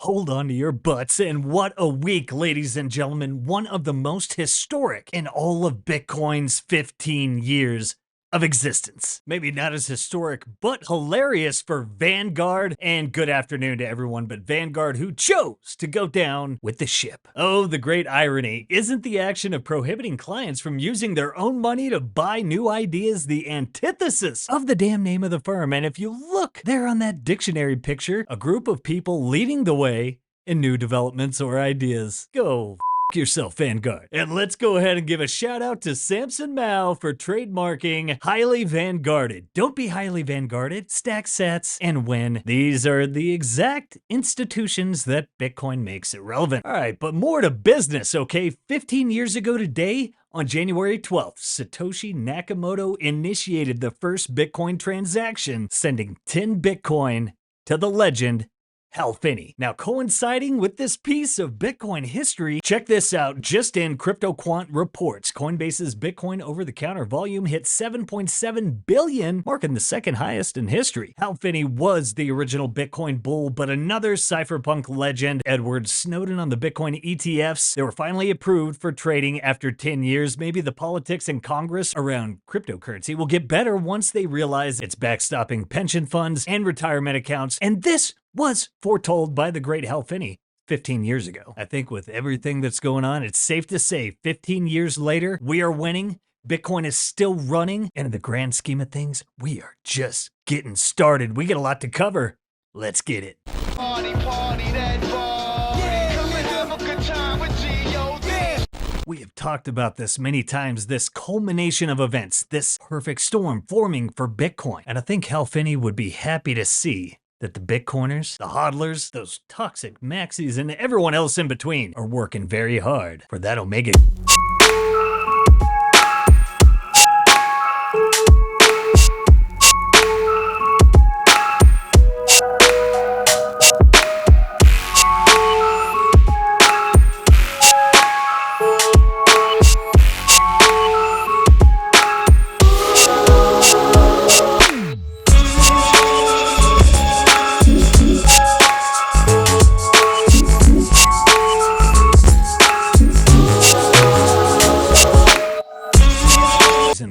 Hold on to your butts, and what a week, ladies and gentlemen. One of the most historic in all of Bitcoin's 15 years of existence. Maybe not as historic, but hilarious for Vanguard. And good afternoon to everyone but Vanguard, who chose to go down with the ship. Oh, the great irony. Isn't the action of prohibiting clients from using their own money to buy new ideas the antithesis of the damn name of the firm? And if you look there on that dictionary picture, a group of people leading the way in new developments or ideas. Go yourself, Vanguard. And let's go ahead and give a shout out to Samson Mao for trademarking highly vanguarded. Don't be highly vanguarded, stack sats, and win. These are the exact institutions that Bitcoin makes irrelevant. All right, but more to business, okay? 15 years ago today, on January 12th, Satoshi Nakamoto initiated the first Bitcoin transaction, sending 10 Bitcoin to the legend Hal Finney. Now, coinciding with this piece of Bitcoin history, check this out. Just in CryptoQuant reports, Coinbase's Bitcoin over-the-counter volume hit 7.7 billion, marking the second highest in history. Hal Finney was the original Bitcoin bull, but another cypherpunk legend, Edward Snowden on the Bitcoin ETFs, they were finally approved for trading after 10 years. Maybe the politics in Congress around cryptocurrency will get better once they realize it's backstopping pension funds and retirement accounts. And this was foretold by the great Hal Finney 15 years ago. I think with everything that's going on, it's safe to say 15 years later, we are winning. Bitcoin is still running. And in the grand scheme of things, we are just getting started. We got a lot to cover. Let's get it. Party, that party. Yeah, come and have a good time with G.O.D. We have talked about this many times, this culmination of events, this perfect storm forming for Bitcoin. And I think Hal Finney would be happy to see that the Bitcoiners, the hodlers, those toxic maxis, and everyone else in between are working very hard for that Omega.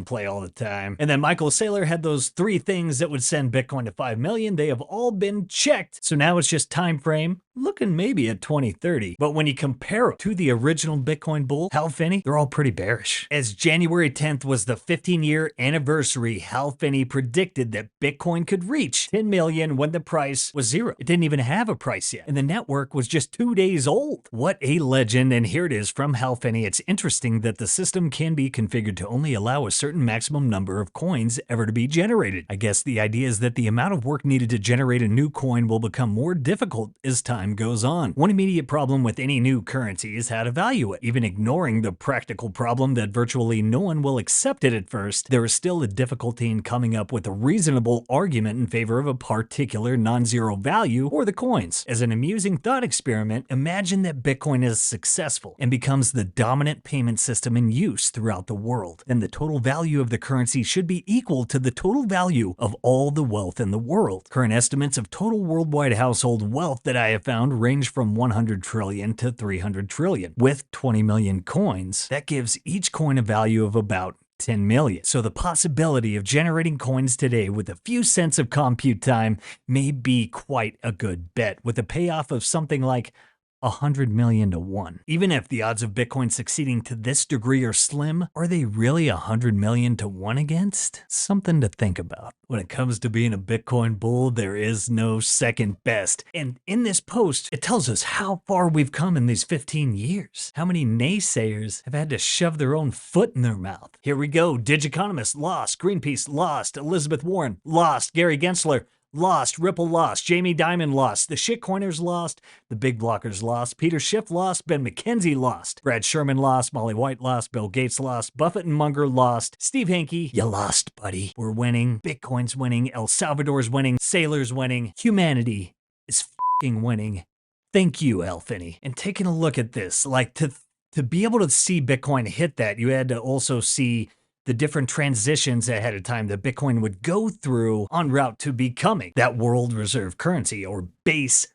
Play all the time. And then Michael Saylor had those 3 things that would send Bitcoin to 5 million. They have all been checked. So now it's just time frame, looking maybe at 2030. But when you compare it to the original Bitcoin bull, Hal Finney, they're all pretty bearish. As January 10th was the 15-year anniversary, Hal Finney predicted that Bitcoin could reach 10 million when the price was 0. It didn't even have a price yet. And the network was just 2 days old. What a legend. And here it is from Hal Finney. It's interesting that the system can be configured to only allow a certain maximum number of coins ever to be generated. I guess the idea is that the amount of work needed to generate a new coin will become more difficult as time goes on. One immediate problem with any new currency is how to value it. Even ignoring the practical problem that virtually no one will accept it at first, there is still a difficulty in coming up with a reasonable argument in favor of a particular non-zero value for the coins. As an amusing thought experiment, imagine that Bitcoin is successful and becomes the dominant payment system in use throughout the world. Then the total value of the currency should be equal to the total value of all the wealth in the world. Current estimates of total worldwide household wealth that I have found range from 100 trillion to 300 trillion. With 20 million coins, that gives each coin a value of about 10 million. So the possibility of generating coins today with a few cents of compute time may be quite a good bet, with a payoff of something like 100 million to 1. Even if the odds of Bitcoin succeeding to this degree are slim, are they really 100 million to 1 against? Something to think about. When it comes to being a Bitcoin bull, there is no second best. And in this post, it tells us how far we've come in these 15 years. How many naysayers have had to shove their own foot in their mouth. Here we go. Digiconomist lost. Greenpeace lost. Elizabeth Warren lost. Gary Gensler lost. Ripple lost. Jamie Dimon lost. The shitcoiners lost. The big blockers lost. Peter Schiff lost. Ben McKenzie lost. Brad Sherman lost. Molly White lost. Bill Gates lost. Buffett and Munger lost. Steve Hanke, you lost, buddy. We're winning. Bitcoin's winning. El Salvador's winning. Sailor's winning. Humanity is f***ing winning. Thank you, Hal Finney. And taking a look at this, like to be able to see Bitcoin hit that, you had to also see the different transitions ahead of time that Bitcoin would go through en route to becoming that world reserve currency or base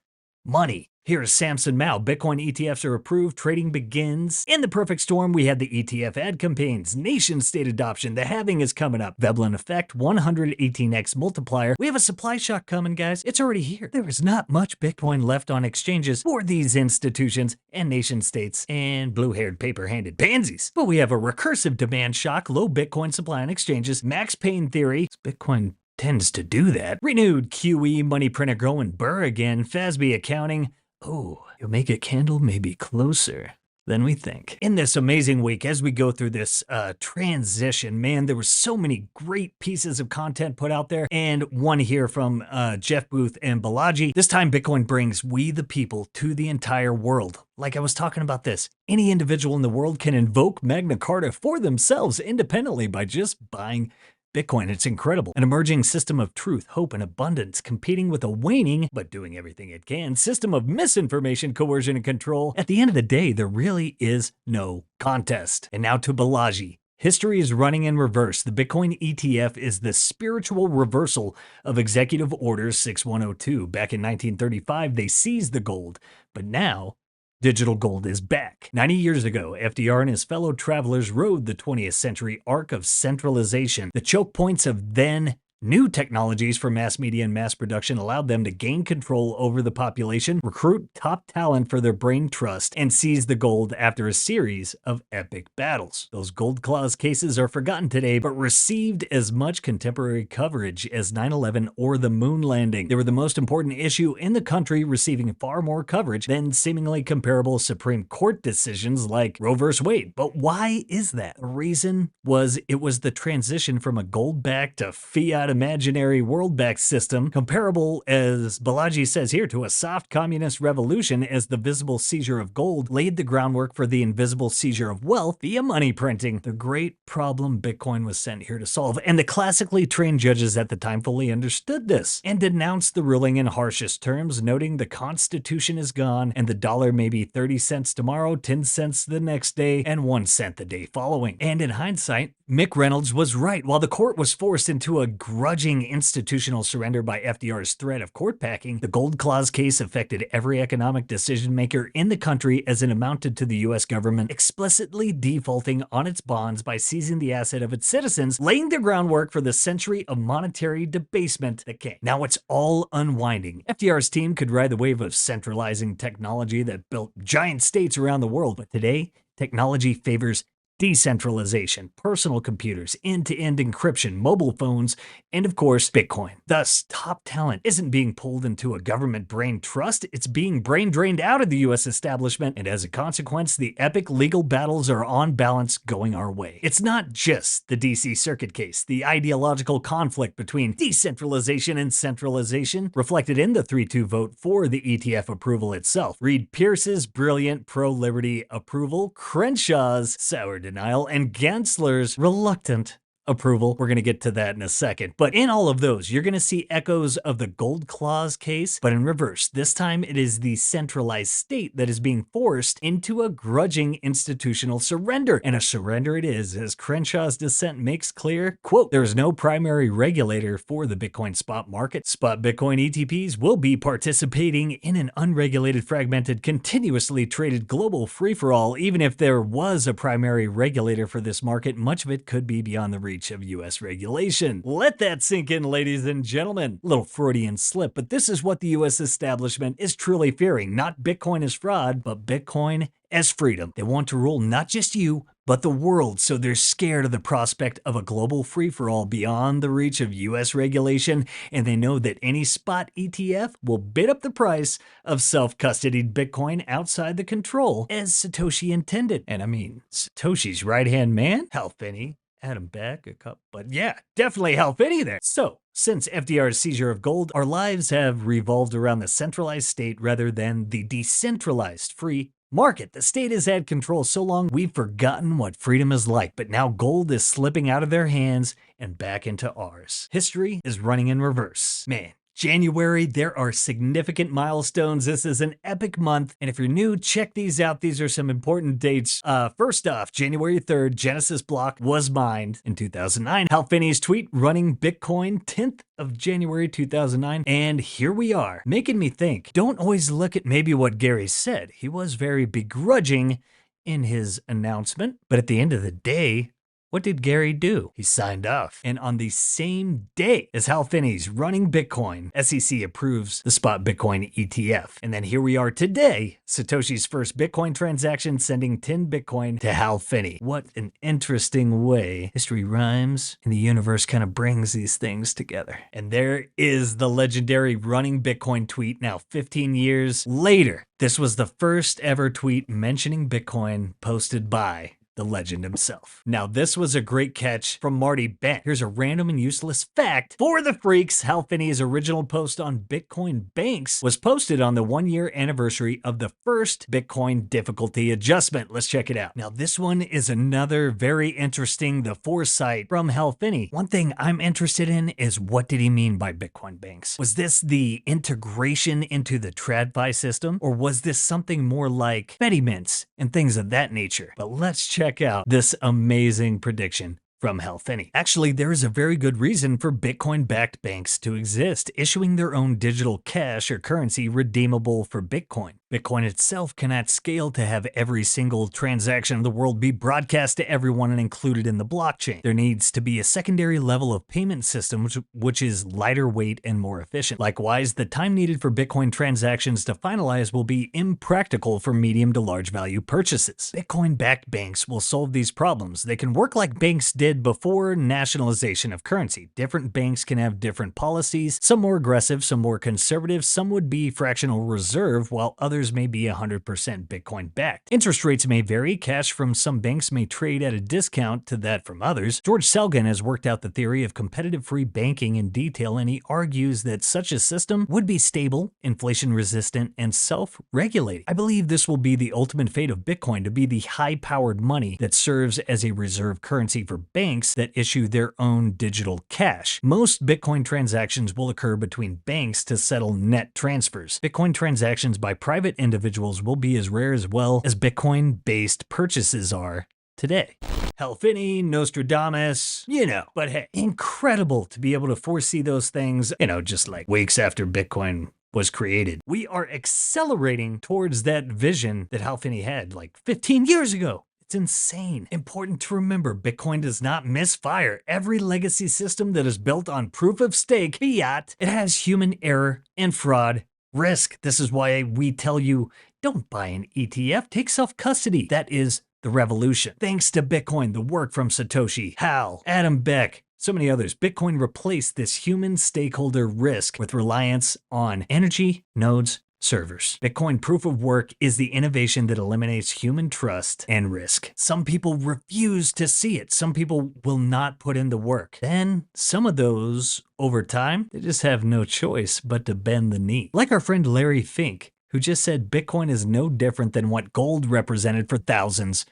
money. Here's Samson Mao. Bitcoin ETFs are approved. Trading begins. In the perfect storm, we had the ETF ad campaigns, nation-state adoption, the halving is coming up, Veblen effect, 118x multiplier. We have a supply shock coming, guys. It's already here. There is not much Bitcoin left on exchanges for these institutions and nation-states and blue-haired, paper-handed pansies. But we have a recursive demand shock, low Bitcoin supply on exchanges, max pain theory. Bitcoin tends to do that. Renewed QE, money printer going burr again, FASB accounting. Oh, you'll make a candle maybe closer than we think. In this amazing week, as we go through this transition, man, there were so many great pieces of content put out there, and one here from Jeff Booth and Balaji. This time, Bitcoin brings we the people to the entire world. Like I was talking about this, any individual in the world can invoke Magna Carta for themselves independently by just buying Bitcoin. It's incredible. An emerging system of truth, hope, and abundance, competing with a waning, but doing everything it can, system of misinformation, coercion, and control. At the end of the day, there really is no contest. And now to Balaji. History is running in reverse. The Bitcoin ETF is the spiritual reversal of Executive Order 6102. Back in 1935, they seized the gold, but now digital gold is back. 90 years ago, FDR and his fellow travelers rode the 20th century arc of centralization. The choke points of then new technologies for mass media and mass production allowed them to gain control over the population, recruit top talent for their brain trust, and seize the gold after a series of epic battles. Those gold clause cases are forgotten today, but received as much contemporary coverage as 9/11 or the moon landing. They were the most important issue in the country, receiving far more coverage than seemingly comparable Supreme Court decisions like Roe v. Wade. But why is that? The reason was it was the transition from a gold-backed to fiat imaginary world-backed system, comparable, as Balaji says here, to a soft communist revolution, as the visible seizure of gold laid the groundwork for the invisible seizure of wealth via money printing. The great problem Bitcoin was sent here to solve, and the classically trained judges at the time fully understood this and denounced the ruling in harshest terms, noting the Constitution is gone and the dollar may be 30 cents tomorrow, 10 cents the next day, and 1 cent the day following. And in hindsight, Mick Reynolds was right. While the court was forced into a grudging institutional surrender by FDR's threat of court packing, the Gold Clause case affected every economic decision maker in the country, as it amounted to the U.S. government explicitly defaulting on its bonds by seizing the asset of its citizens, laying the groundwork for the century of monetary debasement that came. Now it's all unwinding. FDR's team could ride the wave of centralizing technology that built giant states around the world, but today, technology favors decentralization, personal computers, end-to-end encryption, mobile phones, and of course, Bitcoin. Thus, top talent isn't being pulled into a government brain trust, it's being brain drained out of the US establishment, and as a consequence, the epic legal battles are on balance going our way. It's not just the DC Circuit case, the ideological conflict between decentralization and centralization, reflected in the 3-2 vote for the ETF approval itself. Reed Pierce's brilliant pro-liberty approval, Crenshaw's sour denial, and Gensler's reluctant approval. We're going to get to that in a second. But in all of those, you're going to see echoes of the Gold Clause case, but in reverse. This time, it is the centralized state that is being forced into a grudging institutional surrender. And a surrender it is, as Crenshaw's dissent makes clear, quote, "There is no primary regulator for the Bitcoin spot market. Spot Bitcoin ETPs will be participating in an unregulated, fragmented, continuously traded global free-for-all. Even if there was a primary regulator for this market, much of it could be beyond the reach of US regulation." Let that sink in, ladies and gentlemen. Little Freudian slip, but this is what the US establishment is truly fearing. Not Bitcoin as fraud, but Bitcoin as freedom. They want to rule not just you, but the world, so they're scared of the prospect of a global free-for-all beyond the reach of US regulation, and they know that any spot ETF will bid up the price of self-custodied Bitcoin outside the control as Satoshi intended. And I mean, Satoshi's right-hand man, Hal Finney, Adam Beck, a couple, but yeah, definitely Hal Finney there. So, since FDR's seizure of gold, our lives have revolved around the centralized state rather than the decentralized free market. The state has had control so long, we've forgotten what freedom is like, but now gold is slipping out of their hands and back into ours. History is running in reverse. Man, January, there are significant milestones. This is an epic month. And if you're new, check these out. These are some important dates. First off, January 3rd, Genesis block was mined in 2009. Hal Finney's tweet running Bitcoin, 10th of January 2009. And here we are, making me think, don't always look at maybe what Gary said. He was very begrudging in his announcement. But at the end of the day, what did Gary do? He signed off. And on the same day as Hal Finney's running Bitcoin, SEC approves the spot Bitcoin ETF. And then here we are today, Satoshi's first Bitcoin transaction sending 10 Bitcoin to Hal Finney. What an interesting way history rhymes and the universe kind of brings these things together. And there is the legendary running Bitcoin tweet now 15 years later. This was the first ever tweet mentioning Bitcoin posted by the legend himself. Now, this was a great catch from Marty Bent. Here's a random and useless fact for the freaks. Hal Finney's original post on Bitcoin banks was posted on the 1-year anniversary of the first Bitcoin difficulty adjustment. Let's check it out. Now, this one is another very interesting, the foresight from Hal Finney. One thing I'm interested in is what did he mean by Bitcoin banks? Was this the integration into the TradFi system, or was this something more like Fedi mints and things of that nature? But let's check out this amazing prediction from Hal Finney. Actually, there is a very good reason for Bitcoin-backed banks to exist, issuing their own digital cash or currency redeemable for Bitcoin. Bitcoin itself cannot scale to have every single transaction of the world be broadcast to everyone and included in the blockchain. There needs to be a secondary level of payment system which is lighter weight and more efficient. Likewise, the time needed for Bitcoin transactions to finalize will be impractical for medium to large value purchases. Bitcoin-backed banks will solve these problems. They can work like banks did before nationalization of currency. Different banks can have different policies, some more aggressive, some more conservative, some would be fractional reserve, while others may be 100% Bitcoin backed. Interest rates may vary. Cash from some banks may trade at a discount to that from others. George Selgin has worked out the theory of competitive free banking in detail, and he argues that such a system would be stable, inflation resistant, and self-regulating. I believe this will be the ultimate fate of Bitcoin, to be the high-powered money that serves as a reserve currency for banks that issue their own digital cash. Most Bitcoin transactions will occur between banks to settle net transfers. Bitcoin transactions by private individuals will be as rare as well as Bitcoin-based purchases are today. Hal Finney, Nostradamus, but hey, incredible to be able to foresee those things, just like weeks after Bitcoin was created. We are accelerating towards that vision that Hal Finney had like 15 years ago. It's insane. Important to remember, Bitcoin does not misfire. Every legacy system that is built on proof of stake, fiat, it has human error and fraud risk. This is why we tell you, don't buy an ETF, take self-custody. That is the revolution. Thanks to Bitcoin, the work from Satoshi, Hal, Adam Beck, so many others, Bitcoin replaced this human stakeholder risk with reliance on energy, nodes, servers. Bitcoin proof of work is the innovation that eliminates human trust and risk. Some people refuse to see it. Some people will not put in the work. Then some of those, over time, they just have no choice but to bend the knee. Like our friend Larry Fink, who just said Bitcoin is no different than what gold represented for thousands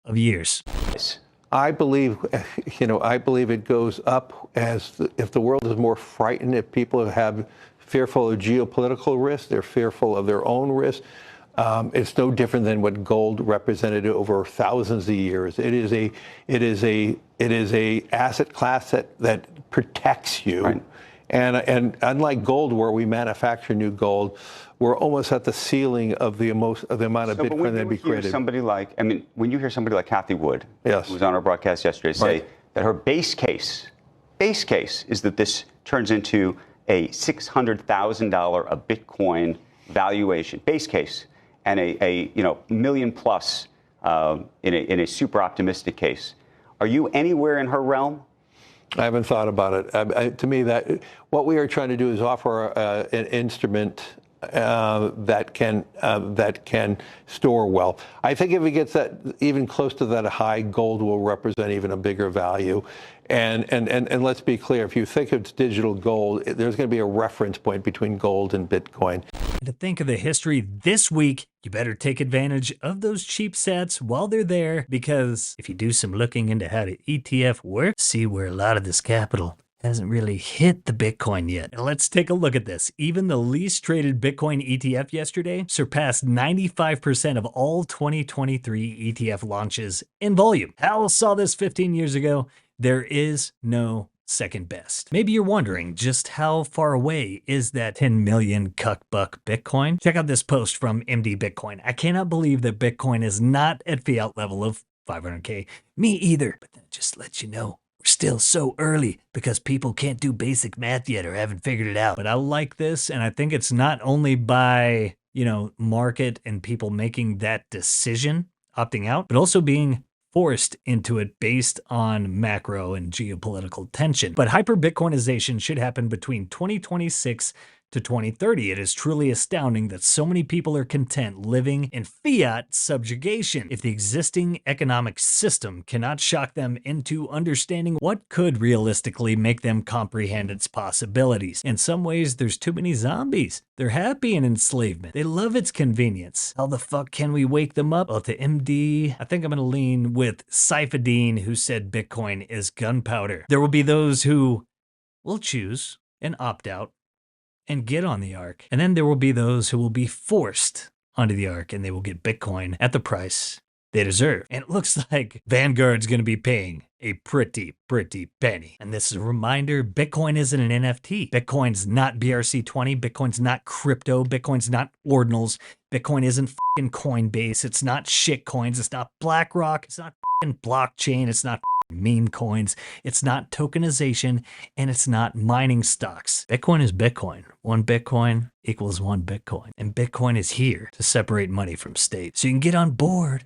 of years. I believe, I believe it goes up if the world is more frightened, if people have fearful of geopolitical risk, they're fearful of their own risk. It's no different than what gold represented over thousands of years. It is a asset class that protects you. Right. And unlike gold, where we manufacture new gold, we're almost at the ceiling of the amount of Bitcoin that be created. When you hear somebody like Cathie Wood, yes, who was on our broadcast yesterday, say that her base case is that this turns into a $600,000 a Bitcoin valuation, base case, and a million plus in a super optimistic case. Are you anywhere in her realm? I haven't thought about it. To me, that what we are trying to do is offer an instrument that can store wealth. I think if it gets that even close to that high, gold will represent even a bigger value. And let's be clear, if you think it's digital gold, there's going to be a reference point between gold and Bitcoin. And to think of the history this week, you better take advantage of those cheap sats while they're there, because if you do some looking into how the ETF works, see where a lot of this capital hasn't really hit the Bitcoin yet. And let's take a look at this. Even the least traded Bitcoin ETF yesterday surpassed 95% of all 2023 ETF launches in volume. Hal saw this 15 years ago. There is no second best. Maybe you're wondering just how far away is that 10 million cuck buck Bitcoin? Check out this post from MD Bitcoin. I cannot believe that Bitcoin is not at fiat level of 500K. Me either. But that just lets you know we're still so early because people can't do basic math yet or haven't figured it out. But I like this, and I think it's not only by, market and people making that decision, opting out, but also being forced into it based on macro and geopolitical tension. But hyperbitcoinization should happen between 2026 to 2030. It is truly astounding that so many people are content living in fiat subjugation. If the existing economic system cannot shock them into understanding what could realistically make them comprehend its possibilities. In some ways, there's too many zombies. They're happy in enslavement. They love its convenience. How the fuck can we wake them up? Well, to MD, I think I'm going to lean with Saifedean, who said Bitcoin is gunpowder. There will be those who will choose and opt out and get on the ark. And then there will be those who will be forced onto the ark and they will get Bitcoin at the price they deserve. And it looks like Vanguard's going to be paying a pretty penny. And this is a reminder, Bitcoin isn't an NFT. Bitcoin's not BRC20. Bitcoin's not crypto. Bitcoin's not ordinals. Bitcoin isn't fucking Coinbase. It's not shit coins. It's not BlackRock. It's not fucking blockchain. It's not meme coins, it's not tokenization, and it's not mining stocks. Bitcoin is Bitcoin. One Bitcoin equals one Bitcoin. And Bitcoin is here to separate money from state. So you can get on board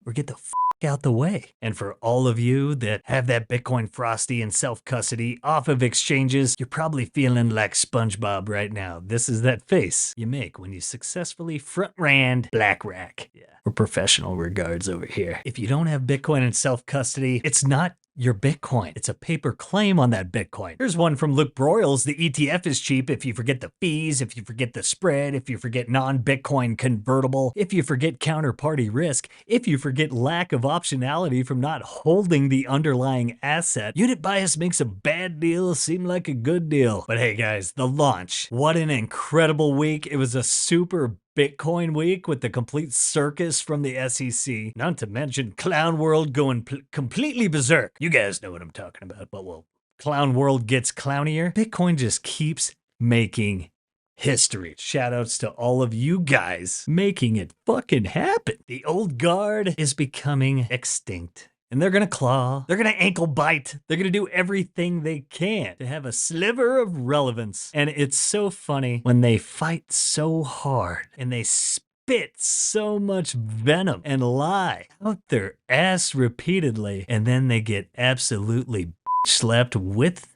or get the fuck out the way. And for all of you that have that Bitcoin Frosty and self-custody off of exchanges, you're probably feeling like SpongeBob right now. This is that face you make when you successfully front-ran BlackRock. Yeah. For professional regards over here. If you don't have Bitcoin and self-custody, it's not your Bitcoin. It's a paper claim on that Bitcoin. Here's one from Luke Broyles. The ETF is cheap if you forget the fees, if you forget the spread, if you forget non-Bitcoin convertible, if you forget counterparty risk, if you forget lack of optionality from not holding the underlying asset. Unit bias makes a bad deal seem like a good deal. But hey guys, the launch. What an incredible week. It was a super Bitcoin week with the complete circus from the SEC, not to mention Clown World going completely berserk. You guys know what I'm talking about, but well, Clown World gets clownier. Bitcoin just keeps making history. Shoutouts to all of you guys making it fucking happen. The old guard is becoming extinct. And they're going to claw, they're going to ankle bite, they're going to do everything they can to have a sliver of relevance. And it's so funny when they fight so hard and they spit so much venom and lie out their ass repeatedly, and then they get absolutely slapped with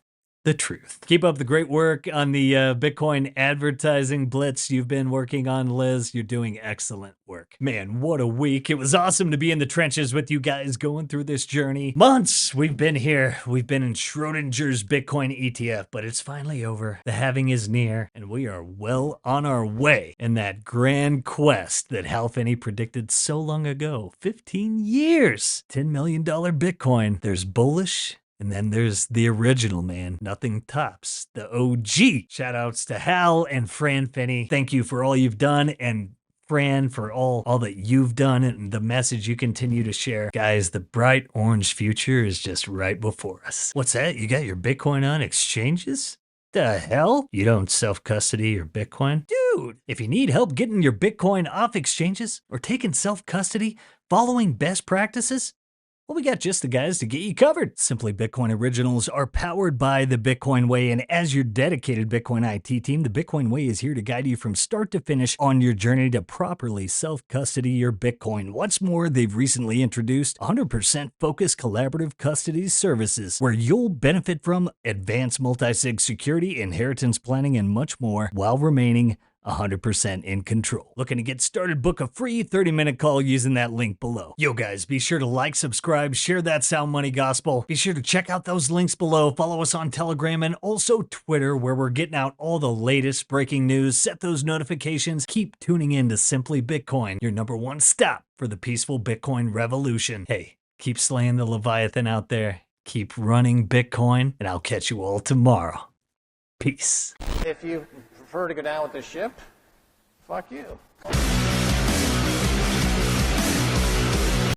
the truth. Keep up the great work on the Bitcoin advertising blitz you've been working on, Liz. You're doing excellent work. Man, what a week. It was awesome to be in the trenches with you guys going through this journey. Months we've been here. We've been in Schrodinger's Bitcoin ETF, but it's finally over. The halving is near, and we are well on our way in that grand quest that Hal Finney predicted so long ago. 15 years. $10 million Bitcoin. There's bullish, and then there's the original, man. Nothing tops the OG. Shout outs to Hal and Fran Finney. Thank you for all you've done, and Fran for all that you've done and the message you continue to share. Guys, the bright orange future is just right before us. What's that? You got your Bitcoin on exchanges? The hell? You don't self-custody your Bitcoin? Dude, if you need help getting your Bitcoin off exchanges or taking self-custody, following best practices, well, we got just the guys to get you covered. Simply Bitcoin Originals are powered by the Bitcoin Way, and as your dedicated Bitcoin IT team, the Bitcoin Way is here to guide you from start to finish on your journey to properly self-custody your Bitcoin. What's more, they've recently introduced 100% focused collaborative custody services, where you'll benefit from advanced multi-sig security, inheritance planning, and much more, while remaining 100% in control. Looking to get started? Book a free 30-minute call using that link below. Yo guys, be sure to like, subscribe, share that Sound Money Gospel. Be sure to check out those links below. Follow us on Telegram and also Twitter, where we're getting out all the latest breaking news. Set those notifications. Keep tuning in to Simply Bitcoin, your #1 stop for the peaceful Bitcoin revolution. Hey, keep slaying the Leviathan out there. keep running Bitcoin, and I'll catch you all tomorrow. Peace. If you prefer to go down with the ship, fuck you.